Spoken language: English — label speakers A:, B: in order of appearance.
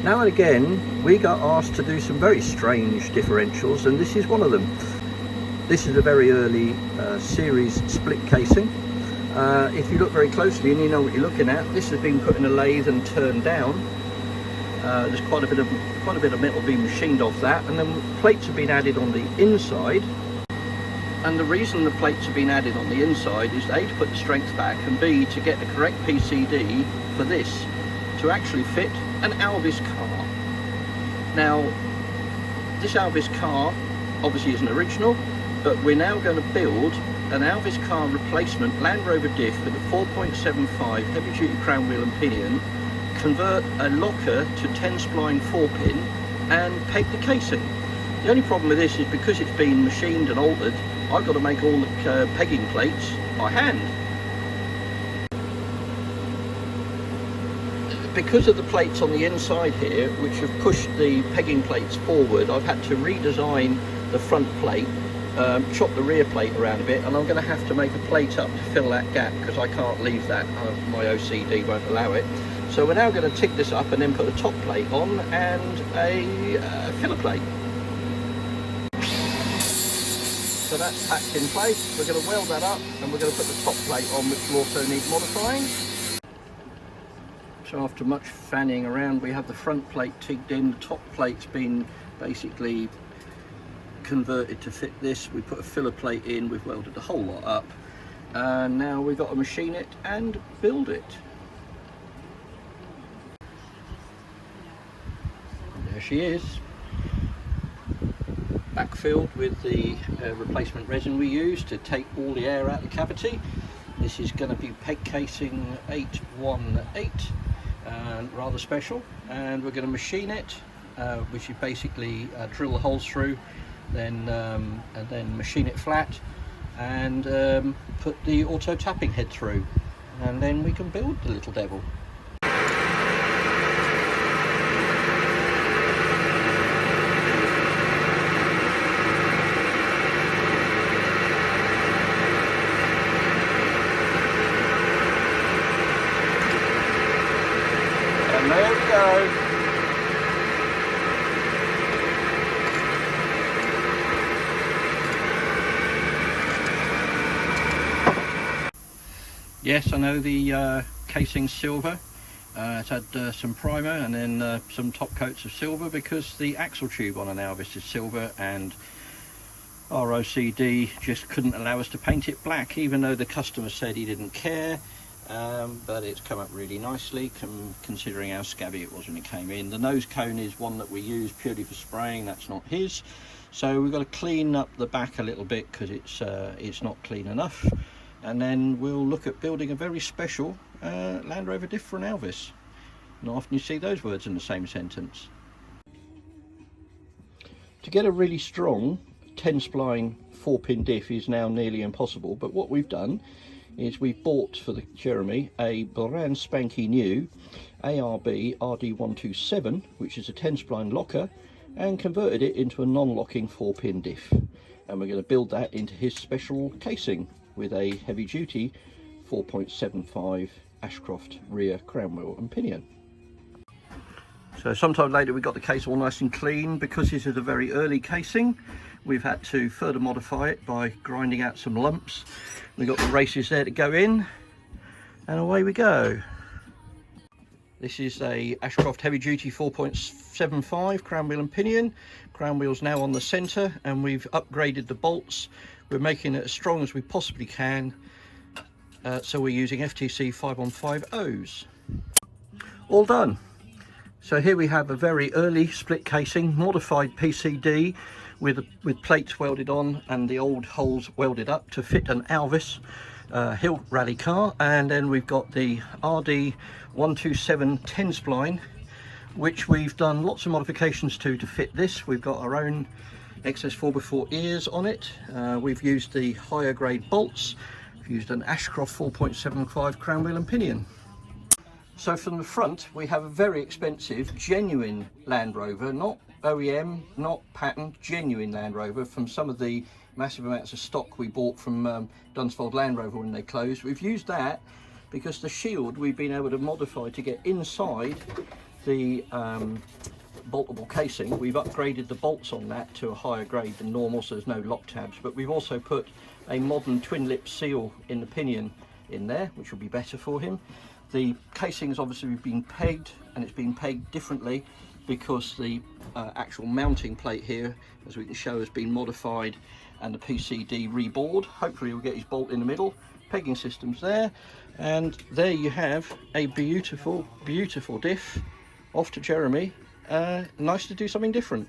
A: Now and again we got asked to do some very strange differentials, and this is one of them. This is a very early series split casing. If you look very closely and you know what you're looking at, this has been put in a lathe and turned down. There's quite a bit of metal being machined off that, and then plates have been added on the inside. And the reason the plates have been added on the inside is A, to put the strength back, and B, to get the correct PCD for this to actually fit an Alvis car. Now, this Alvis car obviously isn't original, but we're now going to build an Alvis car replacement Land Rover diff with a 4.75 heavy duty crown wheel and pinion, convert a locker to 10 spline 4-pin and peg the casing. The only problem with this is because it's been machined and altered, I've got to make all the pegging plates by hand. Because of the plates on the inside here, which have pushed the pegging plates forward, I've had to redesign the front plate, chop the rear plate around a bit, and I'm going to have to make a plate up to fill that gap because I can't leave that, my OCD won't allow it. So we're now going to tick this up and then put a top plate on and a filler plate. So that's packed in place. We're going to weld that up and we're going to put the top plate on, which will also need modifying. So after much fanning around, we have the front plate tigged in, the top plate's been basically converted to fit this. We put a filler plate in, we've welded the whole lot up, and now we've got to machine it and build it. There she is, backfilled with the replacement resin we used to take all the air out of the cavity. This is going to be peg casing 818, and rather special, and we're going to machine it, which is basically drill the holes through, and then machine it flat and put the auto tapping head through, and then we can build the little devil. And there we go. Yes, I know the casing's silver. It's had some primer and then some top coats of silver because the axle tube on an Alvis is silver, and our OCD just couldn't allow us to paint it black, even though the customer said he didn't care. But it's come up really nicely considering how scabby it was when it came in. The nose cone is one that we use purely for spraying, that's not his. So we've got to clean up the back a little bit because it's not clean enough. And then we'll look at building a very special Land Rover diff for an Alvis. Not often you see those words in the same sentence. To get a really strong 10 spline 4-pin diff is now nearly impossible, but what we've done is we've bought for the Jeremy a brand spanky new ARB RD127, which is a 10 spline locker, and converted it into a non-locking 4-pin diff. And we're going to build that into his special casing with a heavy duty 4.75 Ashcroft rear crown wheel and pinion. So sometime later we got the case all nice and clean. Because this is a very early casing, we've had to further modify it by grinding out some lumps. We've got the races there to go in, and away we go. This is a Ashcroft heavy duty 4.75 crown wheel and pinion. Crown wheel's now on the centre, and we've upgraded the bolts. We're making it as strong as we possibly can, so we're using FTC 515Os. All done. So here we have a very early split casing, modified PCD with plates welded on and the old holes welded up to fit an Alvis hill rally car. And then we've got the RD127 10 spline, which we've done lots of modifications to fit this. We've got our own XS 4x4 ears on it. We've used the higher grade bolts. We've used an Ashcroft 4.75 crown wheel and pinion. So from the front we have a very expensive genuine Land Rover, not OEM, not patent, genuine Land Rover from some of the massive amounts of stock we bought from Dunsfold Land Rover when they closed. We've used that because the shield we've been able to modify to get inside the boltable casing, we've upgraded the bolts on that to a higher grade than normal, so there's no lock tabs, but we've also put a modern twin lip seal in the pinion in there, which will be better for him. The casing's obviously been pegged, and it's been pegged differently because the actual mounting plate here, as we can show, has been modified and the PCD rebored. Hopefully we'll get his bolt in the middle. Pegging system's there, and there you have a beautiful, beautiful diff off to Jeremy. Nice to do something different.